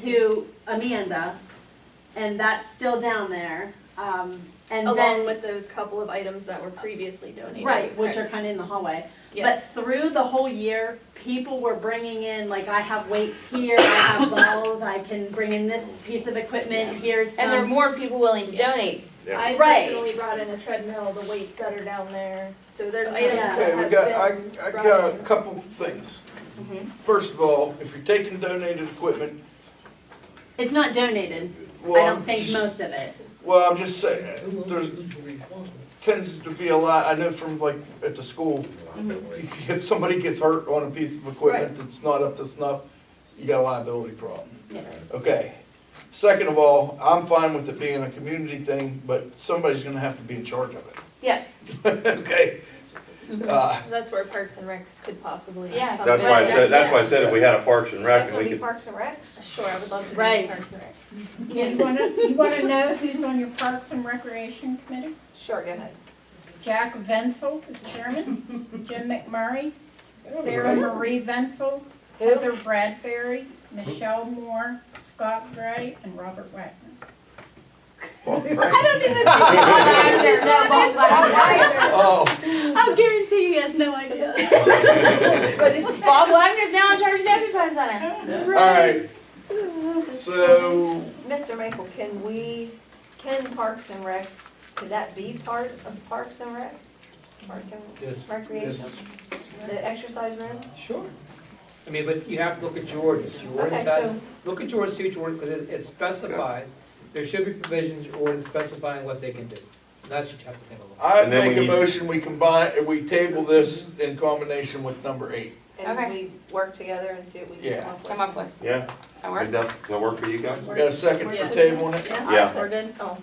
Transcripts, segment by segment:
to Amanda, and that's still down there. And Along then, with those couple of items that were previously donated. right, which are correct? kind of in the hallway. Yes. But through the whole year, people were bringing in, like, I have weights here, I have balls, I can bring in this piece of equipment, here's some. And there are more people willing to donate. I Right. personally brought in a treadmill, the weights that are down there, so there's items Yeah. that Okay, we have got, been I brought got a in. couple things. Mhm. First of all, if you're taking donated equipment, It's not donated, I well, don't think most of it. well, I'm just saying, there's tends to be a lot, I know from like at the school, if somebody gets hurt on a piece of equipment that's not up to snuff, you got a liability problem. Yeah. Okay. Second of all, I'm fine with it being a community thing, but somebody's gonna have to be in charge of it. Yes. Okay? That's where Parks and Recs could possibly. Yeah. come That's in. why I said, that's why I said if we had a Parks and Rec That's and gonna we be could, Parks and Recs? Sure, I would love to be Right. in Parks and Recs. You wanna know who's on your Parks and Recreation Committee? Sure, go ahead. Jack Venzel is chairman, Jim McMurray, Sarah Marie Venzel, Heather Bradbury, Michelle Moore, Scott Gray, and Robert Wagner. Oh, I'll guarantee you has no idea. Bob Wagner's now in charge of the exercise center. all right. So, Mr. Maple, can Parks and Rec, could that be part of Parks and Rec? Park and Yes, Recreation? yes. The exercise room? Sure. I mean, but you have to look at your ordinance. Your ordinance Okay, has, so- look at your ordinance, see what your ordinance, because it specifies, there should be provisions in your ordinance specifying what they can do. That's what you have to take a look at. I And then make we a need- motion, we combine, we table this in combination with number 8. And Okay. we work together and see what we can Yeah. come up with? Come up with. yeah, That work? does that work for you guys? We got a second Yeah. for tabling it? Yeah. We're good? Oh,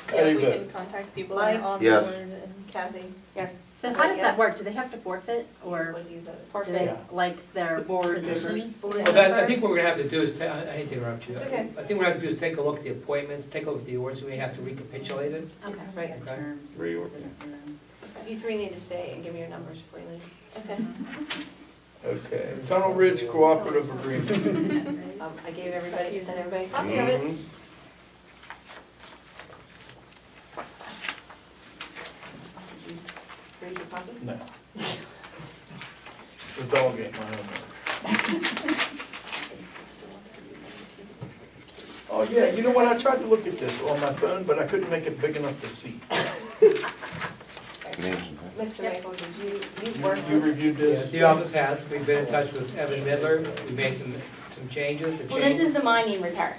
How Yeah, do you we vote? can contact people that are on the Yes. board and. Kathy, Yes. So how does that Yes. work? Do they have to forfeit, or what do you vote? do they, Yeah. like, their Board positions? Well, that, I think what we're gonna have to do is, I hate to interrupt you. It's okay. I think what we have to do is take a look at the appointments, take a look at the ordinance, we have to recapitulate it, Okay. Right, okay? Reorg. you three need to stay and give me your numbers before you leave. Okay. Okay, Tunnel Ridge Cooperative Agreement. I gave everybody, sent everybody a copy of it. Mhm. Did you read your copy? No. The dog ate my homework. Oh, yeah, you know what, I tried to look at this on my phone, but I couldn't make it big enough to see. Mr. Maple, did you work You with, reviewed Yeah, this? the office has, we've been in touch with Evan Midler, we made some changes. The Well, this change- is the mining repair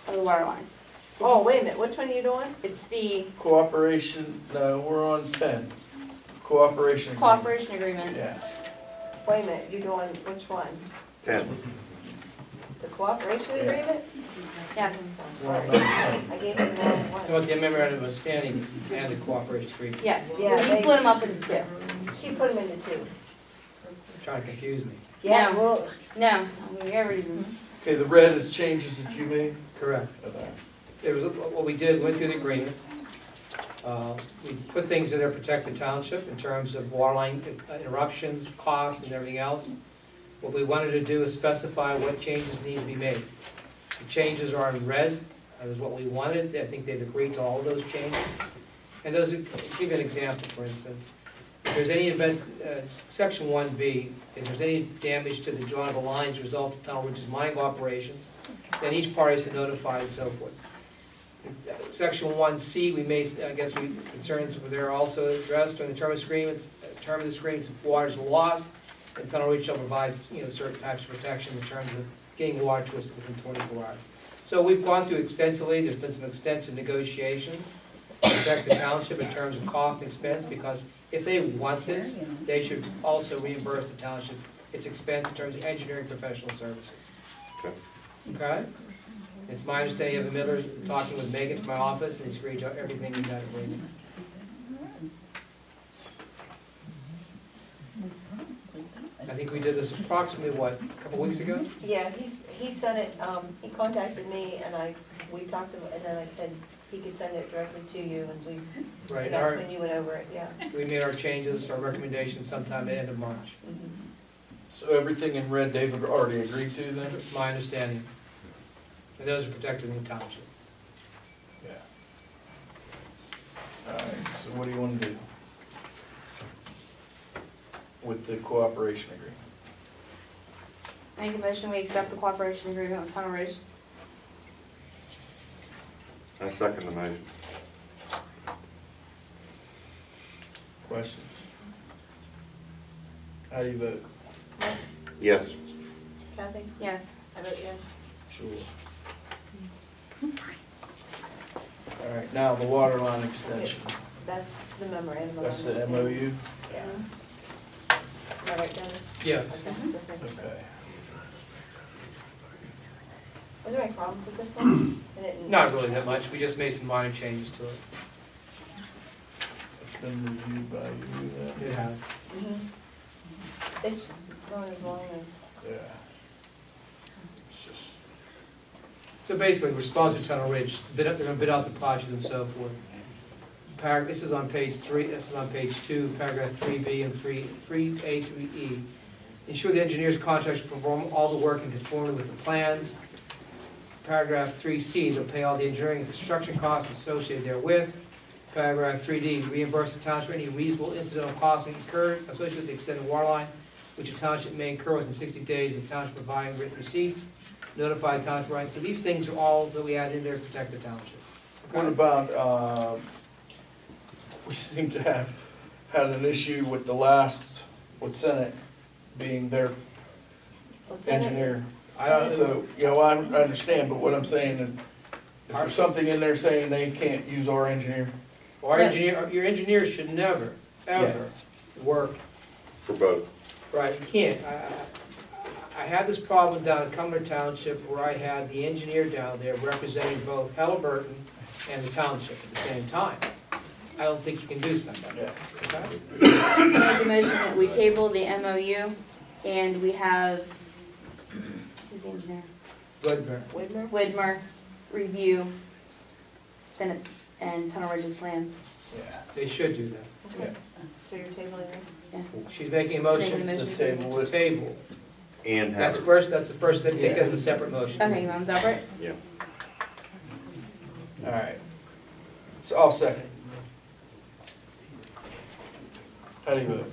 of the water lines. oh, wait a minute, which one are you doing? It's the Cooperation, no, we're on 10. Cooperation. agreement. cooperation agreement. Yeah. Wait a minute, you're doing which one? 10. The cooperation Yeah. agreement? Yes. We're on Sorry, number 10. I gave you the wrong You know one. what, the memorandum of understanding and the cooperation agreement, Yes. Yeah, He they- split them up into two. She put them into two. trying to confuse me. Yeah, No. well, No, we have reasons. Okay, the red is changes that you made? Correct. Okay. There was, what we did, went through the agreement. We put things in there to protect the township in terms of water line interruptions, costs, and everything else. What we wanted to do is specify what changes need to be made. The changes are in red, that is what we wanted, I think they've agreed to all of those changes. And those, I'll give you an example, for instance. If there's any event, section 1B, if there's any damage to the joint of the lines resulting in Tunnel Ridge's mining operations, then each party is to notify and so forth. Section 1C, we made, I guess, concerns were there also addressed during the term of this agreement, if water is lost, and Tunnel Ridge shall provide, certain types of protection in terms of getting water to us within 24 hours. So we've gone through extensively, there's been some extensive negotiations to protect the township in terms of cost and expense, because if they want this, they should also reimburse the township its expense in terms of engineering professional services. Okay. Okay? It's my understanding of the Millers, talking with Megan from my office, and he's agreed to everything in that agreement. I think we did this approximately, what, a couple weeks ago? yeah, he sent it, he contacted me and we talked to him, and then I said he could send it directly to you and Right, that's our, when you went over it, yeah. we made our changes, our recommendations sometime at the end of March. Mhm. So everything in red they've already agreed to then? That's my understanding. And those are protected in the township. Yeah. Alright, so what do you wanna do? With the cooperation agreement? Make a motion, we accept the cooperation agreement with Tunnel Ridge. I second the motion. Questions? How do you vote? Yes. Kathy? Yes. I vote yes. Sure. Alright, now the water line extension. That's the memorandum of That's the understanding. MOU? Yeah. Am I right, Dennis? Yes. Okay, just making sure. Okay. Was there any problems with this one? I didn't- Not really that much, we just made some minor changes to it. It's been reviewed by you then? It has. Mhm. It's not as long as, Yeah. It's just, So basically, we're sponsoring Tunnel Ridge, they're gonna bid out the project and so forth. This is on page 3, this is on page 2, paragraph 3B and 3A through E. Ensure the engineer's contractors perform all the work in conformity with the plans. Paragraph 3C, they'll pay all the engineering and construction costs associated therewith. Paragraph 3D, reimburse the township for any reasonable incidental costs incurred associated with the extended water line, which the township may incur within 60 days of the township providing written receipts. Notify the township, right? So these things are all that we add in there to protect the township. what about, we seem to have had an issue with the last, with Senate being their well, Senate is- engineer. I don't, So, you know, I understand, but what I'm saying is there something in there saying they can't use our engineer? our engineer, your engineer should never, ever work, For both. right, you can't. I had this problem down in Cumberland Township where I had the engineer down there representing both Halliburton and the township at the same time. I don't think you can do something like Yeah. that, okay? Make a motion that we table the MOU and we have, who's the engineer? Good, Widmer? Widmer review Senate and Tunnel Ridge's plans. Yeah. they should do that. Okay. So you're tabling this? She's making a Making a motion motion The table to with, table. And have That's it. first, that's the first thing, take that as a separate motion. Okay, you want them separate? Yeah. alright. So I'll second. How do you vote?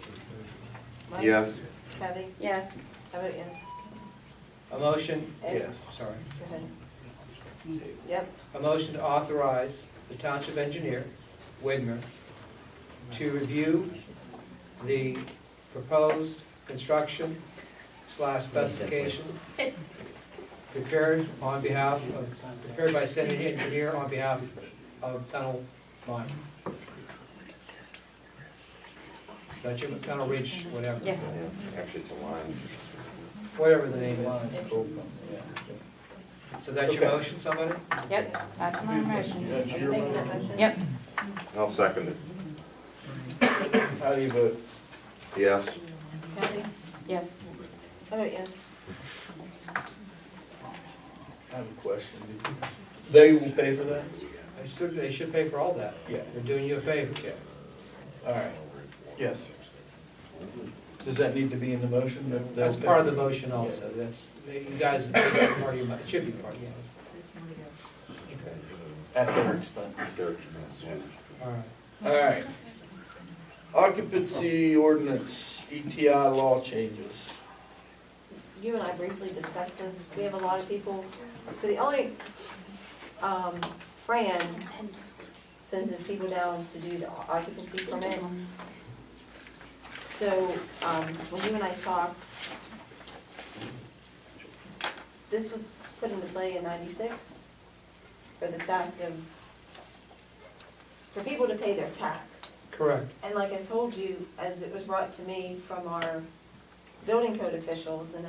Mike? Yes. Kathy? Yes. I vote yes. A motion, Ed? Yes. sorry, Go ahead. Yep. a motion to authorize the township engineer, Widmer, to review the proposed construction / specification prepared on behalf of, prepared by Senate engineer on behalf of Tunnel Line. That's your Tunnel Ridge, whatever. Yes. Actually, it's a line. Whatever the name is. Lines open, yeah. So that's your Okay. motion, somebody? Yep, that's my motion. That's Are you your making that motion. motion? Yep. I'll second it. How do you vote? Yes. Kathy? Yes. I vote yes. I have a question. They will pay for that? They should pay for all that. Yeah. They're doing you a favor. Alright. Yes. Does that need to be in the motion? that they'll That's pay? part of the motion also. That's, you guys, part of your, it should be part of yours. Okay, At their expense. Their expense, yeah. all right. Alright. Occupancy ordinance, ETI law changes. You and I briefly discussed this. We have a lot of people, so the only, Fran sends his people down to do the occupancy permit. So, when you and I talked, this was put into play in '96 for the fact of, for people to pay their tax. Correct. And like I told you, as it was brought to me from our building code officials, and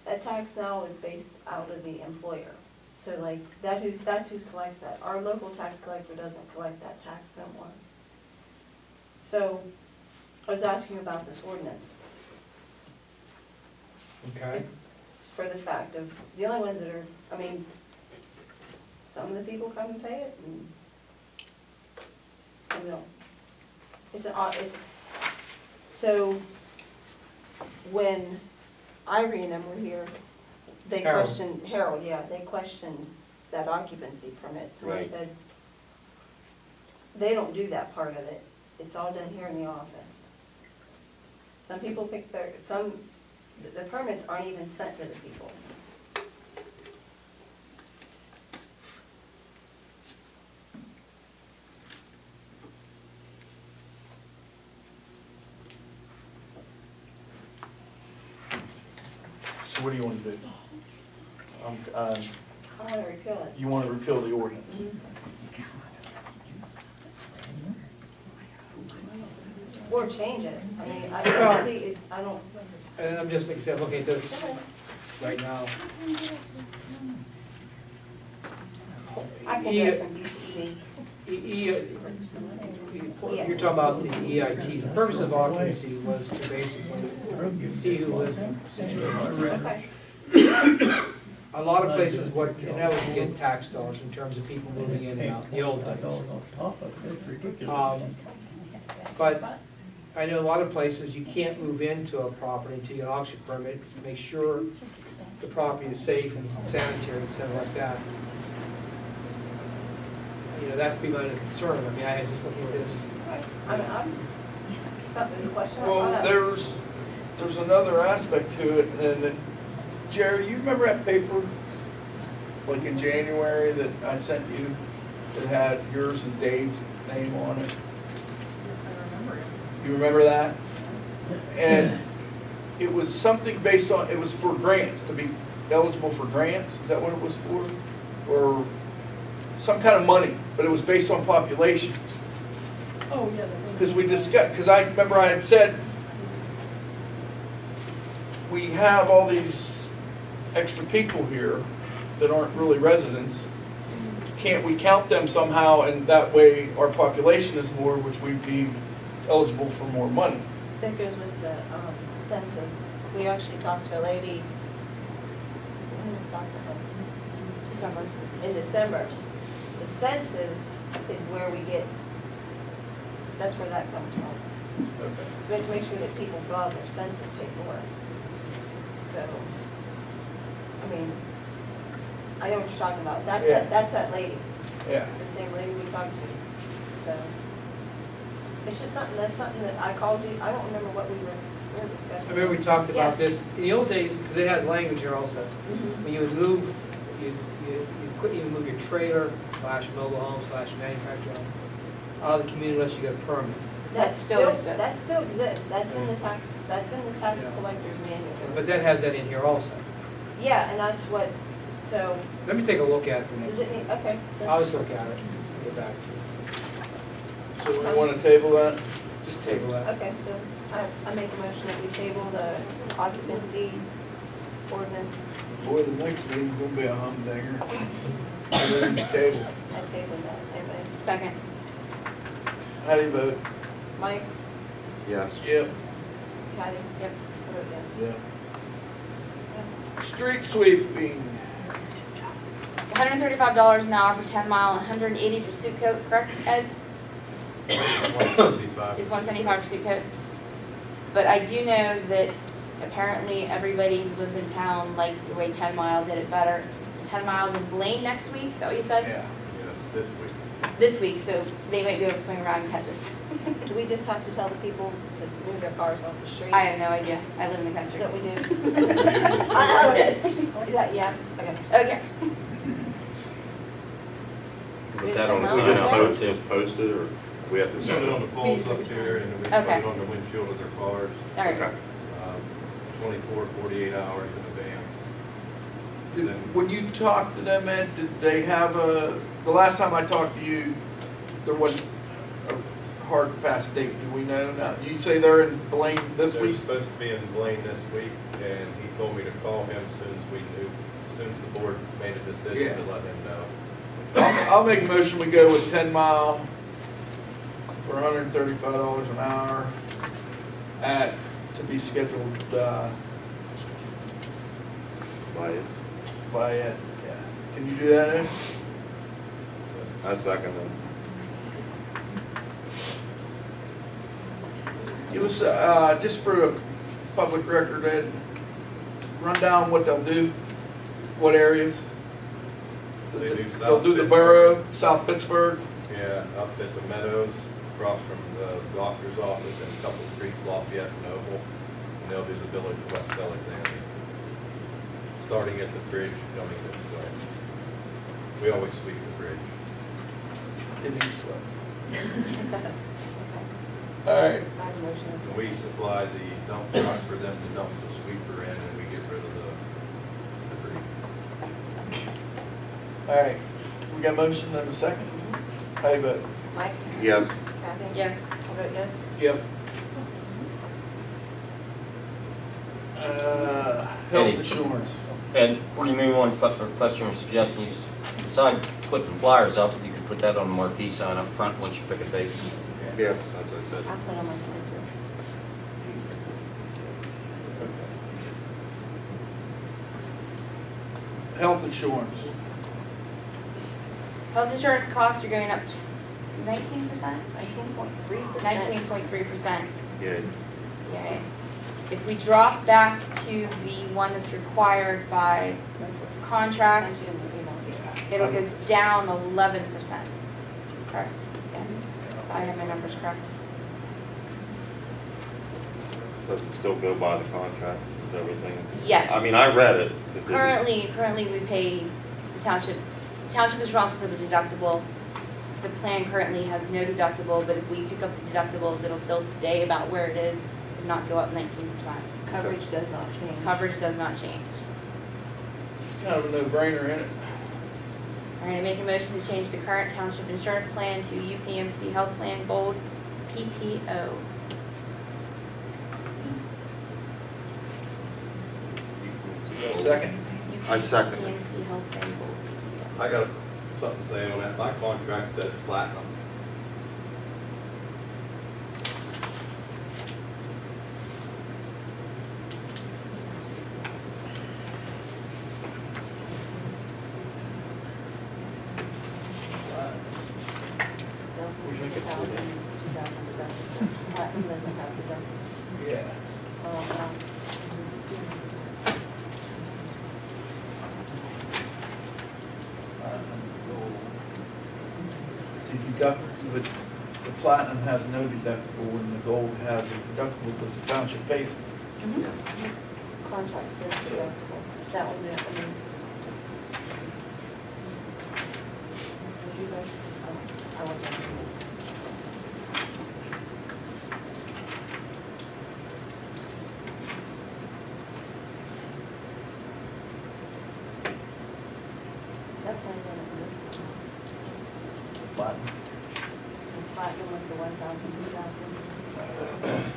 that tax now is based out of the employer. So like, that's who collects that. Our local tax collector doesn't collect that tax no more. So, I was asking about this ordinance. Okay. It's for the fact of, the only ones that are, I mean, some of the people come and pay it, and some don't. It's, so, when Ivory and them were here, they Harold. questioned, Harold, yeah, they questioned that occupancy permit, so I Right. said, they don't do that part of it, it's all done here in the office. Some people pick the permits aren't even sent to the people. So what do you want to do? I wanna repeal it. You want to repeal the ordinance? Or change it, I mean, I don't see it, I don't. And I'm just, like I said, looking at this right now. I pulled E- that from DCED. You're talking about the EIT. The purpose of occupancy was to basically see who was in the situation. Okay. A lot of places, and that was to get tax dollars in terms of people moving in and out, the old days. But I know a lot of places, you can't move into a property until you get an occupancy permit, to make sure the property is safe and sanitary and stuff like that. You know, that'd be my only concern. I mean, I had just looking at this. I'm, something to question. Well, there's another aspect to it, and Jerry, you remember that paper, like in January, that I sent you, that had yours and Dave's name on it? You remember that? And it was something based on, it was for grants, to be eligible for grants, is that what it was for? Or some kind of money, but it was based on population. Oh, yeah. Because we discussed, because I remember I had said, we have all these extra people here that aren't really residents. Can't we count them somehow, and that way our population is more, which we'd be eligible for more money? That goes with the census. We actually talked to a lady, when did we talk to her? December. In December. The census is where we get, that's where that comes from. Okay. We have to make sure that people fill out their census paperwork. So, I mean, I know what you're talking about. That's Yeah. that's that lady, Yeah. the same lady we talked to. So, it's just something, that's something that I called you, I don't remember what we were discussing. I remember we talked about Yeah. this, in the old days, because it has language here also. Mhm. When you would move, you couldn't even move your trailer / mobile home / manufactured home out of the community unless you got a permit. That still exists. That still exists, that's in the tax Yeah. collector's manual. But that has that in here also. Yeah, and that's what, so, Let me take a look at it for does next. it need, okay. I'll just look at it, and get back to you. So we want to table that? Just table that. Okay, so I make a motion that we table the occupancy ordinance. Boy, the next meeting's gonna be a humdinger. Everything's tabled. I tabled that. Anybody? Second. How do you vote? Mike, Yes. Yep. Kathy? Yep. I vote yes. Yeah. Street sweeping. $135 an hour for 10 mile, 180 for suit coat, correct, Ed? It's 175 for suit coat. But I do know that apparently everybody who lives in town liked the way 10 Mile did it better. 10 Miles in Blaine next week, is that what you said? Yeah. Yes, this week. This week, so they might be able to swing around and catch us. Do we just have to tell the people to move their cars off the street? I have no idea. I live in the country. That we do? Is that, yeah, okay. Okay. Put that on a sign out, just post it, or we have to Set send it it on the poles up there, and then we put Okay. it on the windshield of their cars, All right. Okay. 24, 48 hours in advance. When you talked to them, Ed, did they have the last time I talked to you, there wasn't a hard and fast date, do we know now? You say they're in Blaine this They're week? supposed to be in Blaine this week, and he told me to call him as soon as we knew, as soon as the board made a decision Yeah. to let him know. I'll make a motion, we go with 10 Mile for $135 an hour to be scheduled, by Ed, yeah. Can you do that, Ed? I second it. Give us, just for a public record, Ed, run down what they'll do, what areas? They do They'll South do the Pittsburgh. borough, South Pittsburgh, Yeah, up at the Meadows, across from the doctor's office and a couple of streets, Lafayette and Noble. And they'll do the village of West Alexandria. Starting at the bridge coming this way. We always sweep the bridge. it needs to. It does. Okay. All right, I have a motion. So we supply the dump truck for them to dump the sweeper in and we get rid of the debris. all right. We got a motion and a second? How you vote? Mike? Yes. Kathy? Yes. I vote yes. Yep. Health Any- insurance. And before you move on, question or suggestion, you decide to put the flyers up, you can put that on the marquee sign up front once you pick a date. Yeah, that's what I said. I'll put on my calendar. Health insurance. Health insurance costs are going up 19%? 19.3%. 19.3%. Yeah. Yay. If we drop back to the one that's required by contract, it'll go down 11%. Correct? Yeah. If I have my numbers correct. Does it still go by the contract? Is everything? Yes. I mean, I read it. It didn't- Currently we pay the township is responsible for the deductible. The plan currently has no deductible, but if we pick up the deductibles, it'll still stay about where it is and not go up 19%. Coverage does not change. Coverage does not change. It's kind of a no-brainer, isn't it? All right, I make a motion to change the current township insurance plan to UPMC Health Plan Gold PPO. Second. I second it. UPMC Health Plan Gold PPO. I got something to say on that. My contract says platinum. Platinum doesn't have deductible. Yeah. The deductible, the platinum has no deductible and the gold has a deductible, but the township pays it. Contract says deductible. That was it. I mean. Did you guys? Oh, I looked at it. That's not gonna be. Platinum. The platinum was the 1,000, 2,000.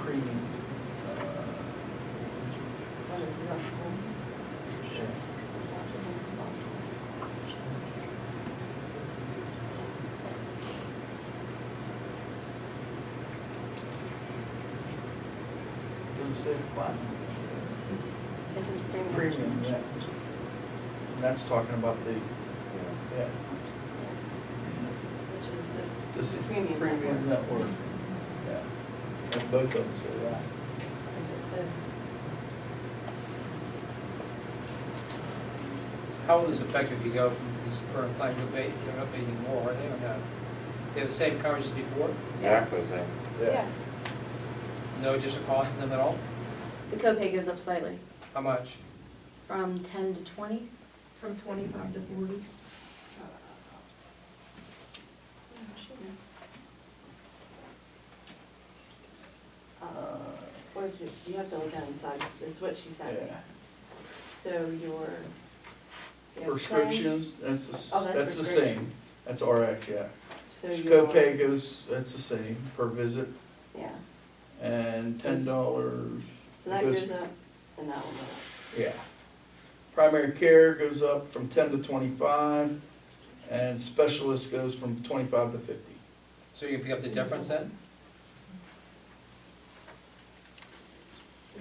Premium. What is deductible? Yeah. Doesn't say platinum. This is premium. Premium, yeah. And that's talking about the, yeah, Which is this. this is Premium premium network. Yeah. And both of them say that. It just says. How does it affect if you go from these current plan to abate, they're not abating more, are they, or not? They have the same coverage as before? Exactly, same. Yeah. No additional cost in them at all? The copay goes up slightly, How much? from 10 to 20. From 25 to 40. Where's it, you have to look down inside, this is what she sent me. Yeah. So your. you have 10, Prescriptions, that's the, Oh, that's that's the prescription. same. That's RX, yeah. So your. Copay goes, that's the same per visit, Yeah, and $10. so that goes- goes up and that will go up. Yeah. Primary care goes up from 10 to 25, and specialist goes from 25 to 50. So you can pick up the difference then?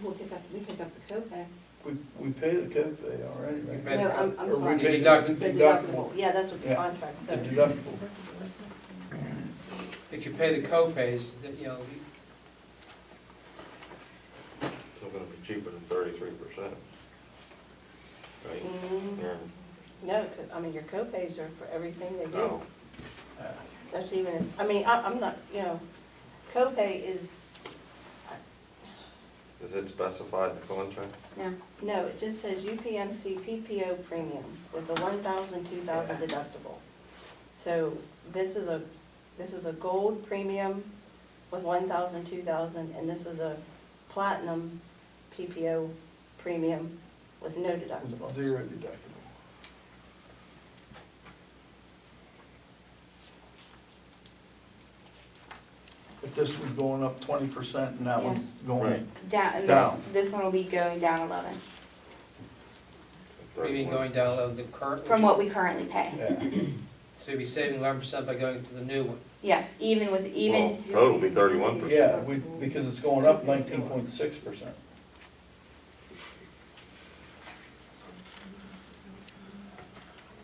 we pick up the copay. We pay the copay already, You right? pay the No, co- I'm Or we sorry. pay Deduct- The deductible. Yeah, that's what the Yeah. contract The says. deductible. If you pay the co-pays, that, Still gonna be cheaper than 33%. Right? Mm, Yeah. No, 'cause, I mean, your copays are for everything they do. No. That's even, I mean, I'm not, copay is, Is it specified in the contract? no, it just says UPMC PPO premium with a 1,000, 2,000 deductible. So this is a gold premium with 1,000, 2,000, and this is a platinum PPO premium with no deductible. Zero deductible. But this one's going up 20% and that Yeah. one's going, Right. Down, and Down. this one will be going down 11, maybe going down a little the current. from what we currently pay. yeah. So you'll be saving 11% by going to the new one. Yes, even with, even, Well, total will be 31%. Yeah, because it's going up 19.6%.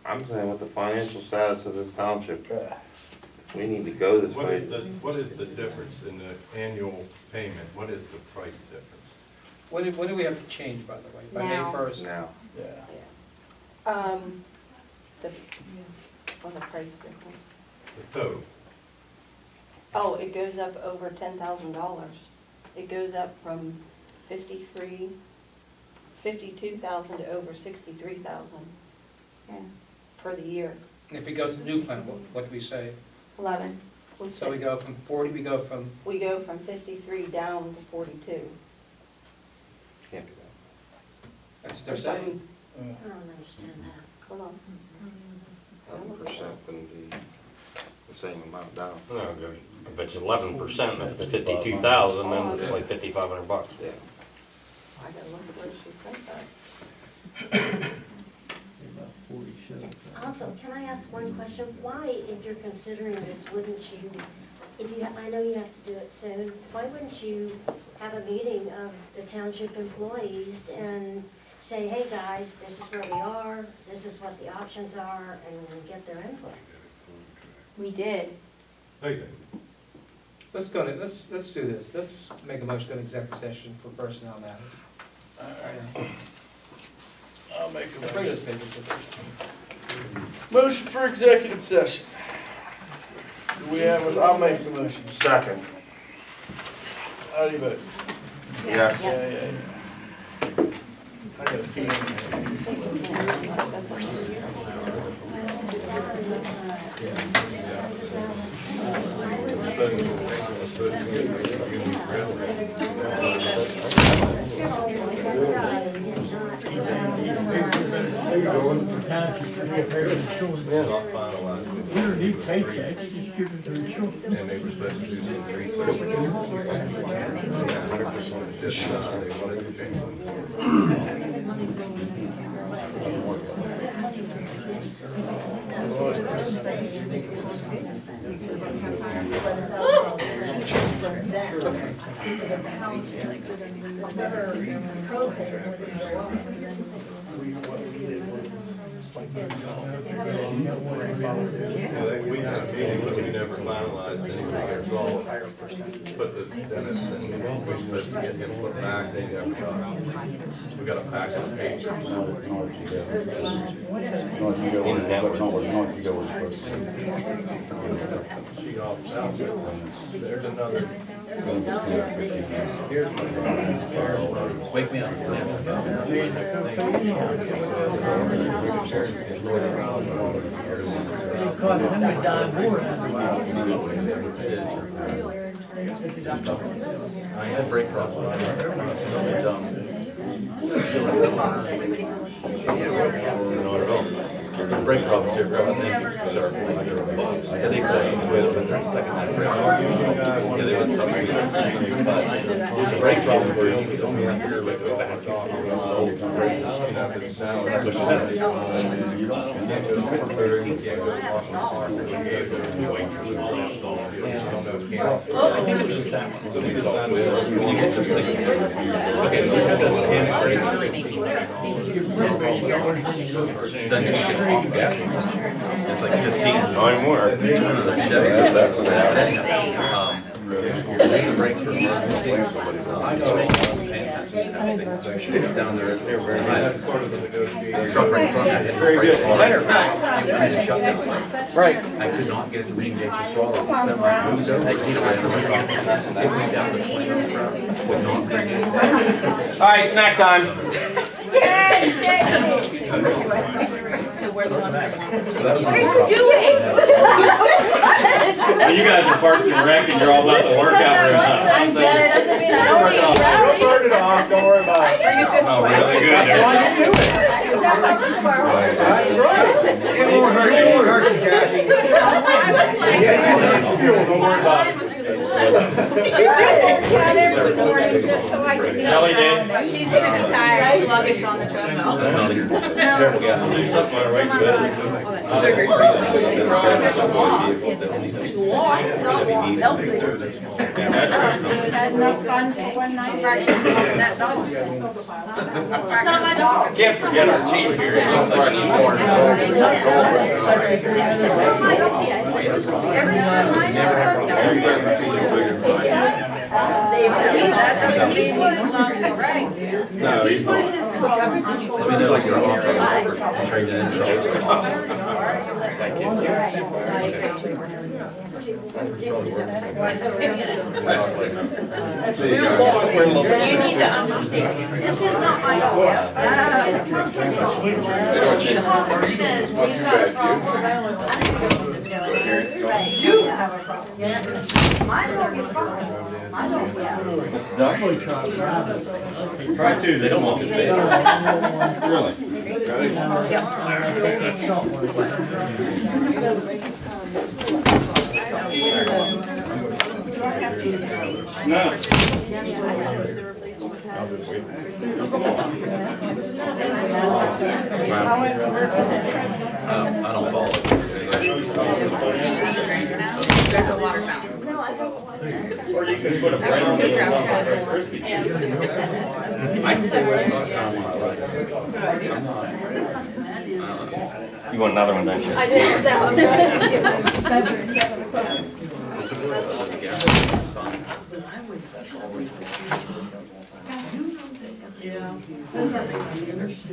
I'm saying with the financial status of this township, Yeah. we need to go this What way. is the difference in the annual payment? What is the price difference? When do we have to change, by the way? By May Now. 1st? Now, Yeah. The, on the price difference. The total? Oh, it goes up over $10,000. It goes up from 52,000 to over 63,000 yeah, for the year. If we go to the new plan, what do we say? 11. So we go from 40, we go from, We go from 53 down to 42. can't do that's what Or they're saying. something. Yeah. I don't understand that. Hold on. that. 11% wouldn't be the same amount down. No, if it's 11% of the 52,000, then it's like 5,500 bucks. Yeah. I gotta look at where she said that. Also, can I ask one question? Why, if you're considering this, wouldn't you, I know you have to do it soon, why wouldn't you have a meeting of the township employees and say, hey, guys, this is where we are, this is what the options are, and get their input? We did. Okay. Let's go to, let's do this. Let's make a motion to go to executive session for personnel matters. All right. I'll make a Bring motion. those papers with us. Motion for executive session. Do we have, I'll make the motion. Second. How do you vote? Yes. Yeah. I gotta pee in there. Not finalized. We don't need paychecks, just give it to the insurance. And they were supposed to do some research. They wanted to change them. We had a meeting, but we never finalized anything. It was all, put the Dennis and we were supposed to get him put back, they never got. We got a packet of papers. She opted out. There's another. Here's my. Wake me up. It costs $100 more. I had break problems. Not at all. Break problems here, bro. Thank you, sir. I think that's the way to win their second line. Yeah, they were the break problem where you don't have to like go back off. You know, it's now. You can't go to Pittsburgh, you can't go to Washington. You can't go to New York. You don't know Kansas. I think it was just that. So we just found out, when you get this thing, okay, so Then it's off gas. It's like 15. Not anymore. Brakes for emergency. Down there, they're very nice. Truck right in front of it. Very good. Matter of fact, right. I could not get it to re-engage the throttle. The semi moves over. I keep it down to 20 would not re-engage. All right, snack time. So we're the ones that. What are you doing? You guys are Parks and Rec and you're all about the workout room. I get it, doesn't mean I don't need that. We'll turn it off, don't worry about it. Oh, really good. That's why you do it. That's right. It won't hurt you, Kathy. Yeah, too much fuel, don't worry about it. Got every morning just so I can be Kelly did. around it. She's gonna be tired, sluggish on the treadmill. That's not even terrible gas. Do something right to bed. Had enough fun for one night. Can't forget our chief here. He looks like he's born. No, he's not. Let me know like you're off. Trade it in. You need to understand. This is not my fault. This is his fault. He says, we've got problems. You have a problem. My dog is fine. My dog is fine. Definitely try to drive it. Try to, they don't want this big. I don't follow it. There's a water fountain. Or you can put a brand new one on Rice Krispies. I'd stay away from You want another one, don't you? I didn't know.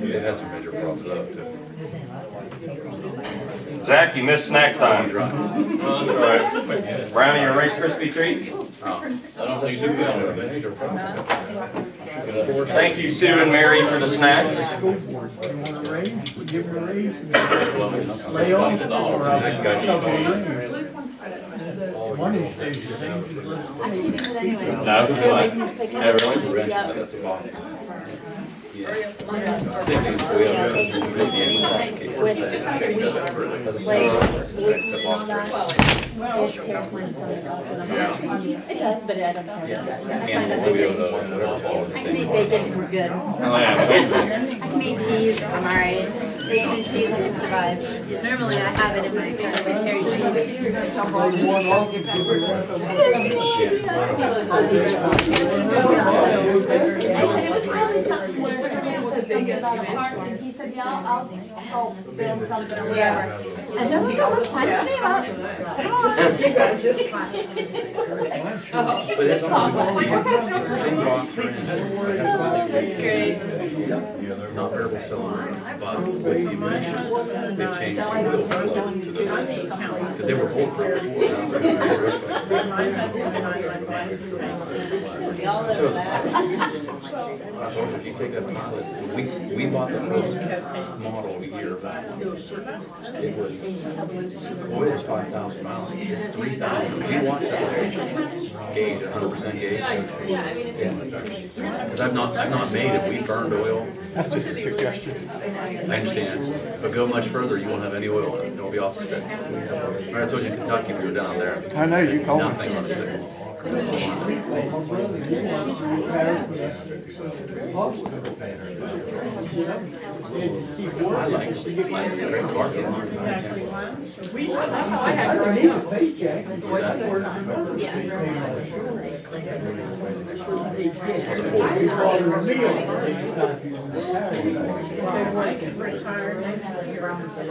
It had some major problems up too. Zach, you missed snack time. Brownie, your Rice Krispie treat? Thank you, Sue and Mary, for the snacks. Give her a raise. Lay off. Money saves you. No? Everyone? That's a box. It does, but I don't know. I I can eat bacon, we're good. Oh, yeah. I can eat cheese, I'm alright. Bacon and cheese, I can survive. Normally I have it in my family, cherry cheese. And he said, yeah, I'll help build something or whatever. And then we got a plan to name up. You guys just But it's not variable cylinders, but with the emissions, they've changed the wheel flow to the, because they were bulletproof before. I told you, if you take that pilot, we bought the first model a year back. It was, oil was 5,000 miles, it's 3,000. We watched that there, gauge, 100% gauge. Because I've not made it, we burned oil. That's just a suggestion. I understand, but go much further, you won't have any oil in it, it'll be off the stick. Remember I told you in Kentucky, we were down there. I know, you told me. Nothing on the stick. I like it. Great car. That's how I had to Retire next year, I'm just like,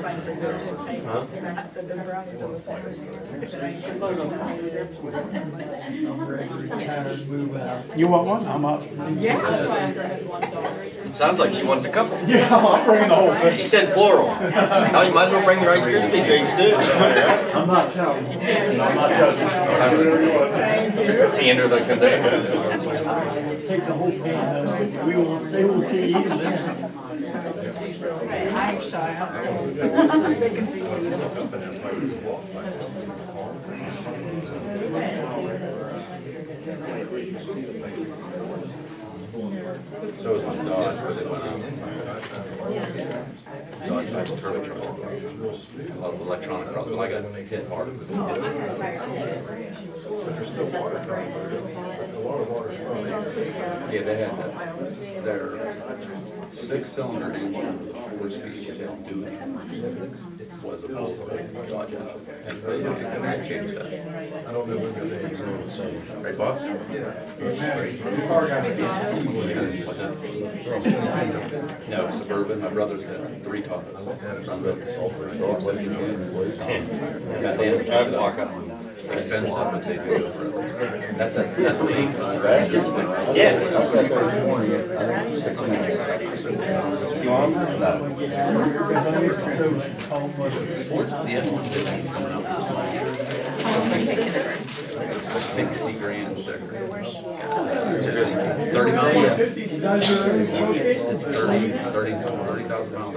You want one? I'm up. Sounds like she wants a couple. Yeah, I'm bringing the whole She thing. said plural. Oh, you might as well bring the Rice Krispie treats too. I'm not shouting. I'm not judging. Just hand her the container. Take the whole pan, we won't, they won't see you eating this. I'm shy. So is my Dodge, but it went out. Dodge had a turbo truck. A lot of electronic problems. I got hit hard. Yeah, they had their six-cylinder engine, 4-speed, they don't do it. It was a Volvo Dodge engine. And they changed that. I don't know when they're. Right, boss? No, Suburban. My brother's had 3 Tahoes. Got the walk-up. Expensive, but they do it for That's the inside, right? Yeah. You want them? No. What's The F-150's coming out this month. 60 grand sticker. It's really cute. 30 miles. It's 30,000 miles.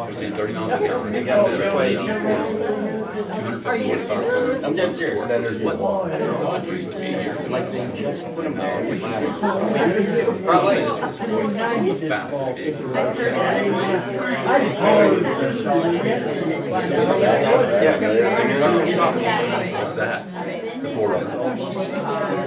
We're saying 30 miles a gallon. You guys say that's way. 250 horsepower. I'm dead serious. Then there's what Dodge used to be here. Like they just put them there. Probably this was the fastest vehicle. What's that? The 4Runner.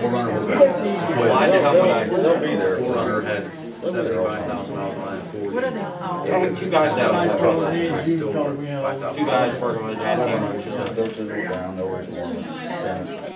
4Runner was Well, I did help when I They'll be there. 4Runner had 75,000 miles on it. 40. Oh, 2 guys down in trouble. Still worth 5,000. 2 guys working with a dad camera. Those are down, those are